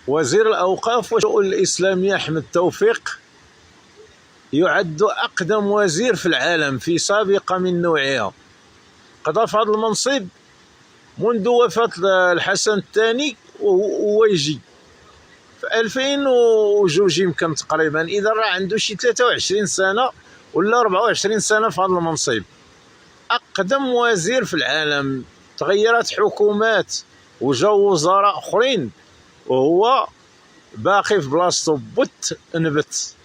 وزير الأوقاف والشؤون الإسلامية أحمد توفيق يعد أقدم وزير في العالم في سابقة من نوعها. قضى في هذا المنصب منذ وفاة الحسن الثاني وهو يجي في 2002 يمكن تقريبا، إذا راه عنده شي 23 سنة ولا 24 سنة في هذا المنصب. أقدم وزير في العالم، تغيرت حكومات وجاو وزراء آخرين وهو باقي في بلاصتو بت نبت،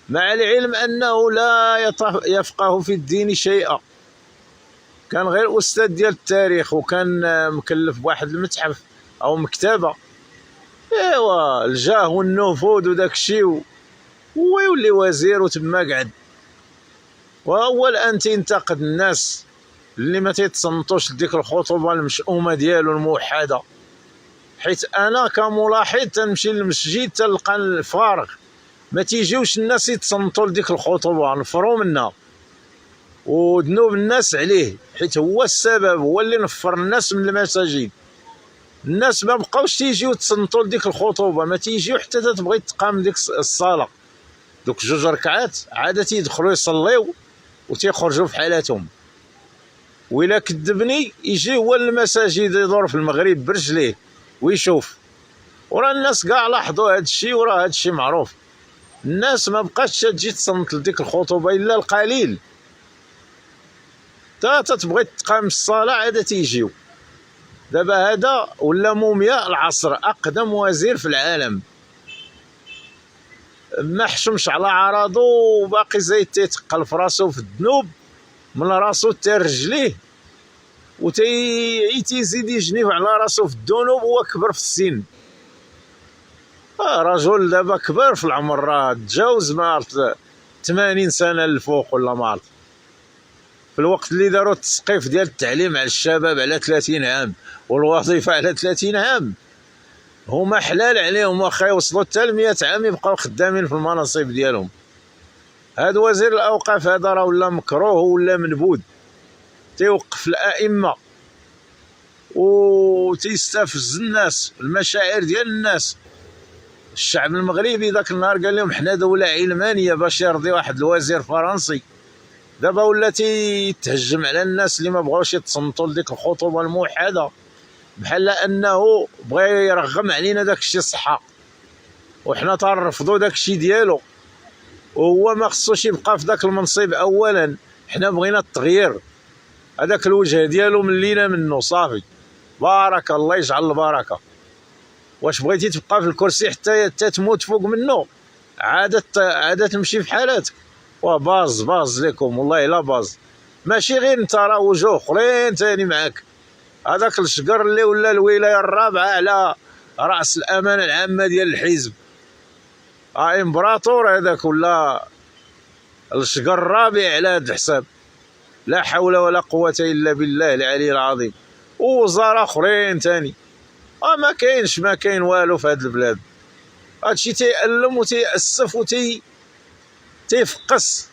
مع العلم أنه لا يفقه في الدين شيئا. كان غير أستاذ ديال التاريخ وكان مكلف بواحد المتحف أو مكتبة. إيوا الجاه والنفوذ وداك الشيء ويولي وزير وتما قعد. وأول أن تنتقد الناس اللي ما تيتصنتوش لديك الخطبة المشؤومة ديالو الموحدة، حيت أنا كملاحظ تنمشي للمسجد تلقى الفارغ، ما تيجيوش الناس يتصنتوا لديك الخطبة، نفروا منها وذنوب الناس عليه، حيت هو السبب، هو اللي نفر الناس من المساجد. الناس ما بقاوش تيجيو يتصنتوا لديك الخطبة، ما تيجيو حتى تبغي تقام ديك الصلاة. دوك 2 ركعات عاد تيدخلوا يصليو وتيخرجوا في حالاتهم. وإلا كذبني يجي هو المساجد يدور في المغرب برجليه ويشوف. وراه الناس كاع لاحظوا هذا الشيء، وراه هذا الشيء معروف. الناس ما بقاش تجي تصنت لديك الخطبة إلا القليل، تا تبغي تقام الصلاة عاد تيجيو. دابا هذا ولا مومياء العصر، أقدم وزير في العالم، ما حشمش على عرضه وباقي زايد تيتقل في راسو في الذنوب من راسو حتى رجليه، تيزيد يجنيف على راسو في الذنوب. هو كبر في السن، رجل دابا كبر في العمر، راه تجاوز ما عرفت 80 سنة للفوق ولا ما عرفت. في الوقت اللي داروا التسقيف ديال التعليم على الشباب على 30 عام والوظيفة على 30 عام، هما حلال عليهم واخا يوصلوا حتى ل 100 عام يبقاو خدامين في المناصب ديالهم. هذا وزير الأوقاف هذا راه ولا مكروه ولا منبوذ، تيوقف الأئمة وتيستفز الناس، المشاعر ديال الناس. الشعب المغربي ذاك النهار قال لهم حنا دولة علمانية باش يرضي واحد الوزير فرنسي. دابا ولا تيتهجم على الناس اللي ما بغاوش يتصنتوا لديك الخطوبة الموحدة، بحال انه بغى يرغم علينا داك الشيء صحة وحنا تنرفضوا داك الشيء ديالو. وهو ما خصوش يبقى في داك المنصب. اولا حنا بغينا التغيير، هذاك الوجه ديالو من لينا منه صافي، بارك الله يجعل البركه. واش بغيتي تبقى في الكرسي حتى تموت فوق منه؟ عاد تمشي في حالاتك. باز لكم والله لا باز، ماشي غير انت، راه وجوه اخرين ثاني معاك. هذاك الشقر اللي ولا الولايه الرابعه على راس الامانه العامه ديال الحزب، امبراطور هذاك، ولا الشقر الرابع على هذا الحساب. لا حول ولا قوه الا بالله العلي العظيم. ووزراء اخرين ثاني ما كاين والو في هذه البلاد. هادشي تيألم وتيأسف تيفقس.